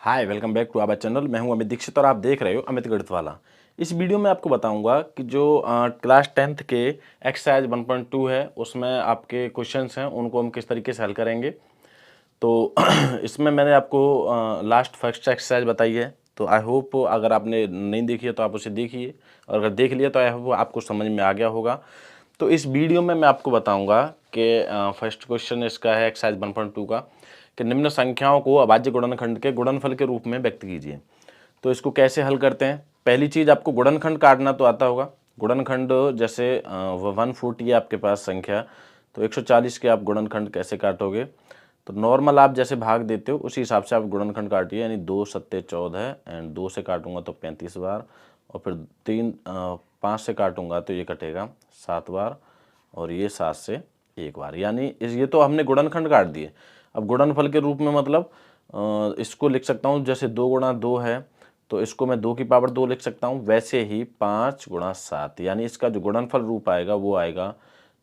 Hi welcome back to our channel. मैं हूं अमित दीक्षित और आप देख रहे हो अमित गणित वाला। इस वीडियो में आपको बताऊंगा कि जो क्लास 10th के एक्सरसाइज 1.2 है उसमें आपके क्वेश्चंस हैं उनको हम किस तरीके से हल करेंगे। तो इसमें मैंने आपको लास्ट फर्स्ट एक्सरसाइज बताई है, तो आई होप अगर आपने नहीं देखी है तो आप उसे देखिए, और अगर देख लिया तो आई होप आपको समझ में आ गया होगा। तो इस वीडियो में मैं आपको बताऊंगा कि फर्स्ट क्वेश्चन इसका है एक्सरसाइज 1.2 का कि निम्न संख्याओं को अभाज्य गुणनखंड के गुणनफल के रूप में व्यक्त कीजिए। तो इसको कैसे हल करते हैं। पहली चीज़, आपको गुणनखंड काटना तो आता होगा। गुणनखंड जैसे 140 है आपके पास संख्या, तो 140 के आप गुणनखंड कैसे काटोगे। तो नॉर्मल आप जैसे भाग देते हो उसी हिसाब से आप गुणनखंड काटिए, यानी 2 सत्ते 14 एंड 2 से काटूंगा तो 35 बार, और फिर 5 से काटूंगा तो ये कटेगा 7 बार, और ये 7 से 1 बार। यानी ये तो हमने गुणनखंड काट दिए। अब गुणनफल के रूप में मतलब इसको लिख सकता हूँ, जैसे 2 गुणा 2 है तो इसको मैं 2 की पावर 2 लिख सकता हूँ। वैसे ही 5 गुणा 7, यानी इसका जो गुणनफल रूप आएगा वो आएगा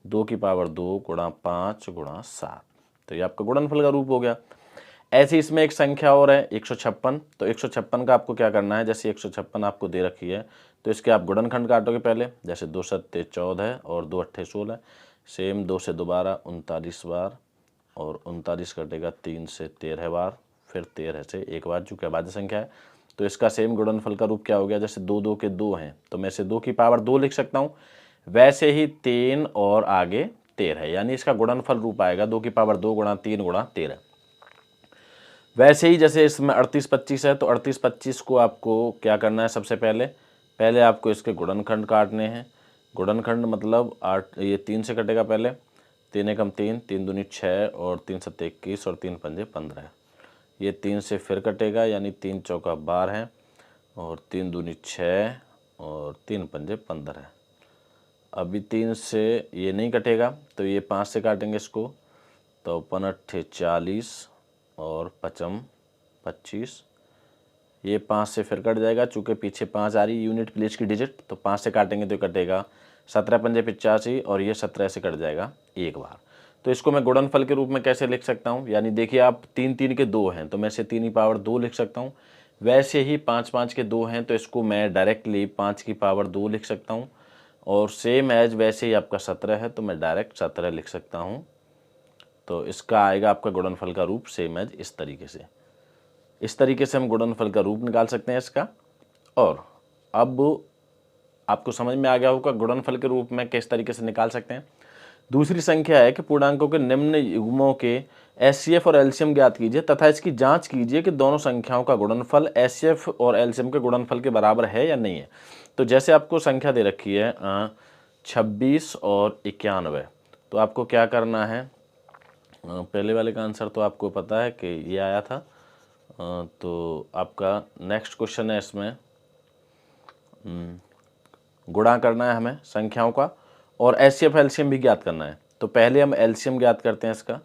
2 की पावर 2 गुणा 5 गुणा 7। तो ये आपका गुणनफल का रूप हो गया। ऐसे इसमें एक संख्या और है 156। तो 156 का आपको क्या करना है, जैसे 156 आपको दे रखी है तो इसके आप गुणनखंड काटोगे पहले, जैसे 2 सत्ते 14 और 2 अट्ठे 16। सेम 2 से दोबारा 39 बार, और 39 कटेगा 3 से 13 बार, फिर 13 से 1 बार, जो कि अभाज्य संख्या है। तो इसका सेम गुणनफल का रूप क्या हो गया, जैसे 2 2 के 2 हैं तो मैं इसे 2 की पावर 2 लिख सकता हूँ। वैसे ही 3 और आगे 13 है, यानी इसका गुणनफल रूप आएगा 2 की पावर 2 गुणा 3 गुणा 13। वैसे ही जैसे इसमें 38 25 है तो 38 25 को आपको क्या करना है, सबसे पहले आपको इसके गुणनखंड काटने हैं। गुणनखंड मतलब 8, ये 3 से कटेगा पहले, 3 एकम 3, 3 दूनी 6 और 3 सत्ते 21 और 3 पंजे 15। ये 3 से फिर कटेगा, यानी 3 चौका 12 है, और 3 दूनी 6 और 3 पंजे 15 है। अभी 3 से ये नहीं कटेगा तो ये 5 से काटेंगे इसको, तो 5 अट्ठे 40 और 5 25। ये 5 से फिर कट जाएगा, चूँकि पीछे 5 आ रही यूनिट प्लेस की डिजिट, तो 5 से काटेंगे तो कटेगा 17 पंजे 85, और ये 17 से कट जाएगा 1 बार। तो इसको मैं गुणनफल के रूप में कैसे लिख सकता हूँ, यानी देखिए आप 3 3 के 2 हैं तो मैं इसे 3 की पावर 2 लिख सकता हूँ। वैसे ही 5 5 के 2 हैं तो इसको मैं डायरेक्टली 5 की पावर 2 लिख सकता हूँ। और सेम एज वैसे ही आपका 17 है तो मैं डायरेक्ट 17 लिख सकता हूँ। तो इसका आएगा आपका गुणनफल का रूप सेम एज इस तरीके से हम गुणनफल का रूप निकाल सकते हैं इसका। और अब आपको समझ में आ गया होगा गुणनफल के रूप में किस तरीके से निकाल सकते हैं। दूसरी संख्या है कि पूर्णांकों के निम्न युग्मों के एचसीएफ और एलसीएम ज्ञात कीजिए तथा इसकी जांच कीजिए कि दोनों संख्याओं का गुणनफल एचसीएफ और एलसीएम के गुणनफल के बराबर है या नहीं है। तो जैसे आपको संख्या दे रखी है 26 और 91, तो आपको क्या करना है, पहले वाले का आंसर तो आपको पता है कि ये आया था। तो आपका नेक्स्ट क्वेश्चन है, इसमें गुणा करना है हमें संख्याओं का, और एचसीएफ एलसीएम भी ज्ञात करना है। तो पहले हम एलसीएम ज्ञात करते हैं इसका,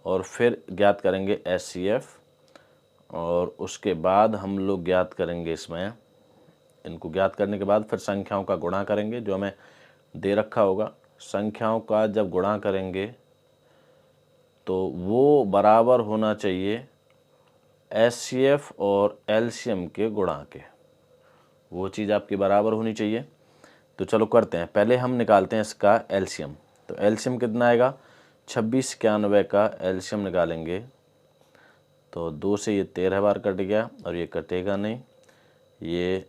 और फिर ज्ञात करेंगे एचसीएफ, और उसके बाद हम लोग ज्ञात करेंगे इसमें, इनको ज्ञात करने के बाद फिर संख्याओं का गुणा करेंगे जो हमें दे रखा होगा। संख्याओं का जब गुणा करेंगे तो वो बराबर होना चाहिए एचसीएफ और एलसीएम के गुणा के, वो चीज़ आपकी बराबर होनी चाहिए। तो चलो करते हैं, पहले हम निकालते हैं इसका एलसीएम। तो एलसीएम कितना आएगा, 26 91 का एलसीएम निकालेंगे तो 2 से ये 13 बार कट गया, और ये कटेगा नहीं, ये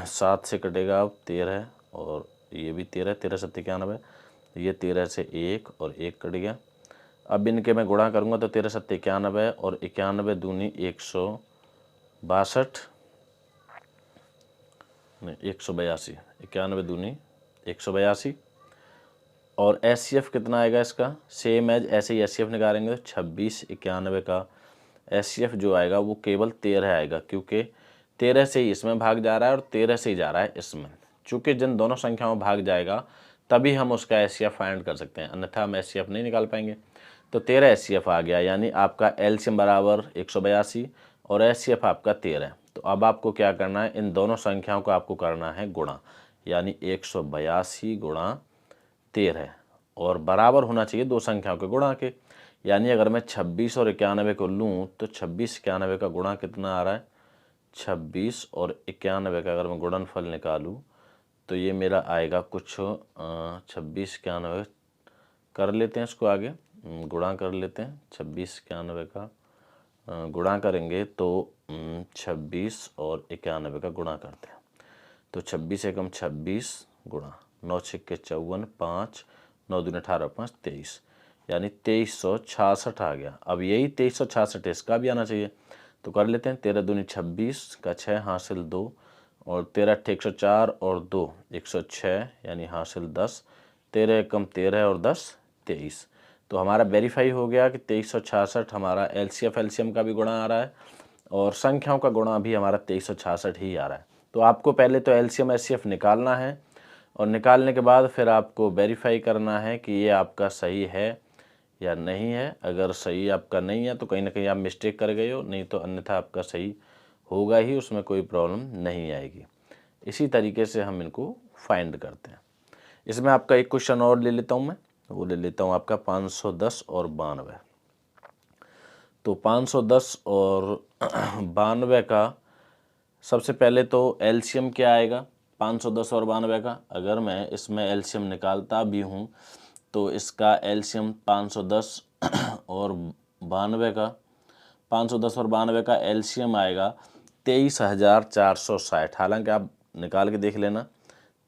7 से कटेगा अब 13, और ये भी 13, 13 सत्ते 91, ये 13 से 1 और 1 कट गया। अब इनके मैं गुणा करूँगा तो 13 सत्ते 91 और 91 दूनी 162, नहीं 182, 91 दूनी 182। और एचसीएफ कितना आएगा इसका, सेम एज ऐसे ही एचसीएफ निकालेंगे तो 26 91 का एचसीएफ जो आएगा वो केवल 13 आएगा, क्योंकि 13 से ही इसमें भाग जा रहा है और 13 से ही जा रहा है इसमें। चूँकि जिन दोनों संख्याओं में भाग जाएगा तभी हम उसका एचसीएफ फाइंड कर सकते हैं, अन्यथा हम एचसीएफ नहीं निकाल पाएंगे। तो 13 एचसीएफ आ गया, यानी आपका एलसीएम बराबर 182 और एचसीएफ आपका 13। तो अब आपको क्या करना है, इन दोनों संख्याओं को आपको करना है गुणा, यानी 182 गुणा 13, और बराबर होना चाहिए दो संख्याओं के गुणा के। यानी अगर मैं 26 और 91 को लूँ तो 26 91 का गुणा कितना आ रहा है, 26 और 91 का अगर मैं गुणनफल निकालूँ तो ये मेरा आएगा कुछ 26 91 कर लेते हैं, इसको आगे गुणा कर लेते हैं। 26 91 का गुणा करेंगे तो 26 और 91 का गुणा करते हैं तो 26 एकम 26 गुणा 9 छिक्के 54, 5 9 दूनी 18, 5 23, यानी 2366 आ गया। अब यही 2366 इसका भी आना चाहिए, तो कर लेते हैं। 13 दूनी 26 का 6 हासिल 2 और 13 अट्ठे 104 और 2 106 यानी हासिल 10, 13 एकम 13 और 10 23। तो हमारा वेरीफाई हो गया कि 2366 हमारा एलसीएम का भी गुणा आ रहा है और संख्याओं का गुणा भी हमारा 2366 ही आ रहा है। तो आपको पहले तो एलसीएम एचसीएफ निकालना है और निकालने के बाद फिर आपको वेरीफाई करना है कि ये आपका सही है या नहीं है। अगर सही आपका नहीं है तो कहीं ना कहीं आप मिस्टेक कर गए हो, नहीं तो अन्यथा आपका सही होगा ही, उसमें कोई प्रॉब्लम नहीं आएगी। इसी तरीके से हम इनको फाइंड करते हैं। इसमें आपका एक क्वेश्चन और ले लेता हूँ मैं, वो ले लेता हूँ आपका 510 और 92। तो 510 और 92 का सबसे पहले तो एलसीएम क्या आएगा 510 और 92 का। अगर मैं इसमें एलसीएम निकालता भी हूँ तो इसका एलसीएम 510 और 92 का 510 और 92 का एलसीएम आएगा 23,460। हालांकि आप निकाल के देख लेना,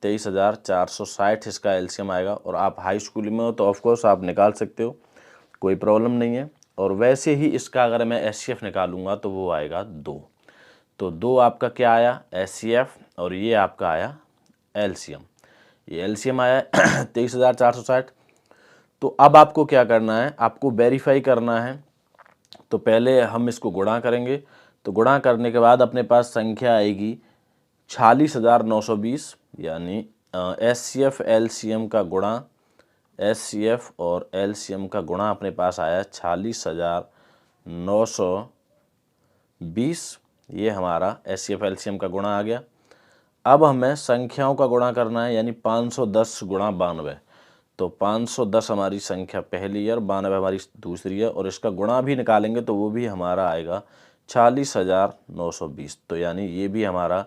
23,460 इसका एलसीएम आएगा। और आप हाई स्कूल में हो तो ऑफकोर्स आप निकाल सकते हो, कोई प्रॉब्लम नहीं है। और वैसे ही इसका अगर मैं एचसीएफ निकालूंगा तो वो आएगा 2। तो 2 आपका क्या आया एचसीएफ और ये आपका आया एलसीएम। ये एलसीएम आया 23,460। तो अब आपको क्या करना है, आपको वेरीफाई करना है। तो पहले हम इसको गुणा करेंगे, तो गुणा करने के बाद अपने पास संख्या आएगी 46,920, यानी एचसीएफ एलसीएम का गुणा, एचसीएफ और एलसीएम का गुणा अपने पास आया 46,920। ये हमारा एचसीएफ एलसीएम का गुणा आ गया। अब हमें संख्याओं का गुणा करना है, यानी 510 गुणा 92। तो 510 हमारी संख्या पहली है और 92 हमारी दूसरी है, और इसका गुणा भी निकालेंगे तो वो भी हमारा आएगा 46,920। तो यानी ये भी हमारा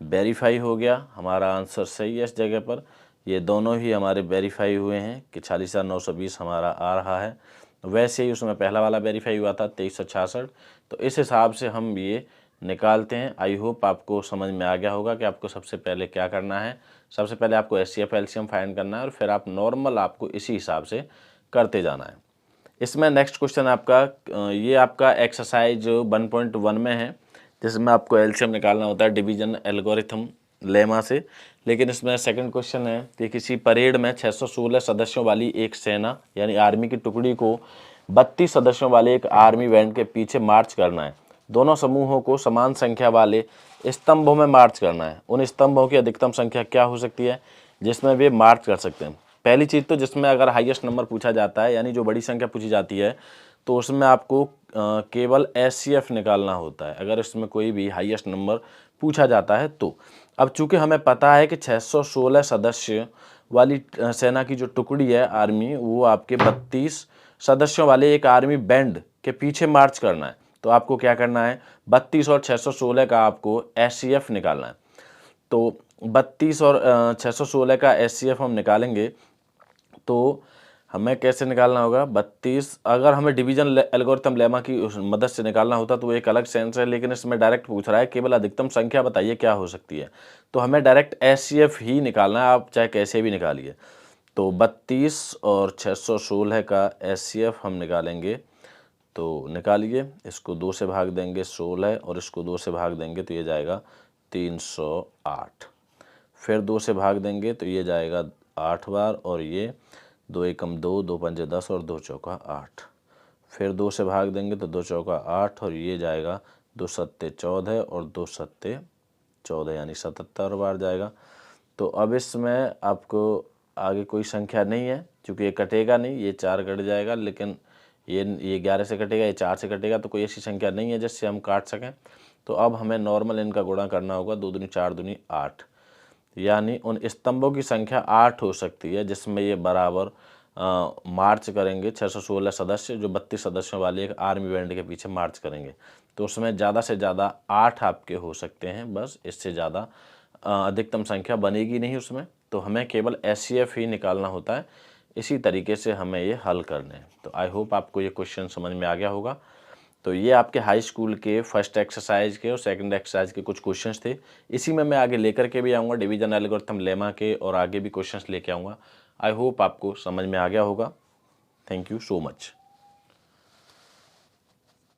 वेरीफाई हो गया, हमारा आंसर सही है इस जगह पर। ये दोनों ही हमारे वेरीफाई हुए हैं कि 46,920 हमारा आ रहा है। वैसे ही उसमें पहला वाला वेरीफाई हुआ था 2366। तो इस हिसाब से हम ये निकालते हैं। आई होप आपको समझ में आ गया होगा कि आपको सबसे पहले क्या करना है। सबसे पहले आपको एचसीएफ एलसीएम फाइंड करना है और फिर आप नॉर्मल आपको इसी हिसाब से करते जाना है। इसमें नेक्स्ट क्वेश्चन आपका ये आपका एक्सरसाइज 1.1 में है, जिसमें आपको एलसीएम निकालना होता है डिवीजन एल्गोरिथम लेमा से। लेकिन इसमें सेकंड क्वेश्चन है कि किसी परेड में 616 सदस्यों वाली एक सेना यानी आर्मी की टुकड़ी को 32 सदस्यों वाले एक आर्मी बैंड के पीछे मार्च करना है। दोनों समूहों को समान संख्या वाले स्तंभों में मार्च करना है। उन स्तंभों की अधिकतम संख्या क्या हो सकती है जिसमें वे मार्च कर सकते हैं। पहली चीज़ तो जिसमें अगर हाईएस्ट नंबर पूछा जाता है, यानी जो बड़ी संख्या पूछी जाती है, तो उसमें आपको केवल एचसीएफ निकालना होता है अगर इसमें कोई भी हाईएस्ट नंबर पूछा जाता है तो। अब चूंकि हमें पता है कि 616 सदस्य वाली सेना की जो टुकड़ी है आर्मी, वो आपके 32 सदस्यों वाले एक आर्मी बैंड के पीछे मार्च करना है। तो आपको क्या करना है, 32 और 616 का आपको एचसीएफ निकालना है। तो 32 और 616 का एचसीएफ हम निकालेंगे तो हमें कैसे निकालना होगा 32। अगर हमें डिवीजन एल्गोरिथम लेमा की मदद से निकालना होता तो एक अलग सेंस है, लेकिन इसमें डायरेक्ट पूछ रहा है केवल अधिकतम संख्या बताइए क्या हो सकती है। तो हमें डायरेक्ट एचसीएफ ही निकालना है, आप चाहे कैसे भी निकालिए। तो 32 और 616 का एचसीएफ हम निकालेंगे। तो निकालिए, इसको 2 से भाग देंगे 16 और इसको 2 से भाग देंगे तो ये जाएगा 308। फिर 2 से भाग देंगे तो ये जाएगा 8 बार, और ये 2 एकम 2, 2 पंजे 10 और 2 चौका 8। फिर 2 से भाग देंगे तो 2 चौका 8 और ये जाएगा 2 सत्ते 14 और 2 सत्ते 14 यानी 77 बार जाएगा। तो अब इसमें आपको आगे कोई संख्या नहीं है, क्योंकि ये कटेगा नहीं, ये 4 कट जाएगा, लेकिन ये 11 से कटेगा, ये 4 से कटेगा, तो कोई ऐसी संख्या नहीं है जिससे हम काट सकें। तो अब हमें नॉर्मल इनका गुणा करना होगा, 2 दूनी 4 दूनी 8, यानी उन स्तंभों की संख्या 8 हो सकती है जिसमें ये बराबर मार्च करेंगे 616 सदस्य, जो 32 सदस्यों वाली एक आर्मी बैंड के पीछे मार्च करेंगे, तो उसमें ज़्यादा से ज़्यादा 8 आपके हो सकते हैं, बस इससे ज़्यादा अधिकतम संख्या बनेगी नहीं उसमें। तो हमें केवल एससीएफ ही निकालना होता है, इसी तरीके से हमें ये हल करने हैं। तो आई होप आपको ये क्वेश्चन समझ में आ गया होगा। तो ये आपके हाई स्कूल के फर्स्ट एक्सरसाइज के और सेकंड एक्सरसाइज के कुछ क्वेश्चंस थे। इसी में मैं आगे लेकर के भी आऊँगा डिवीजन एल्गोरिथम लेमा के, और आगे भी क्वेश्चंस लेके आऊँगा। आई होप आपको समझ में आ गया होगा। Thank you so much.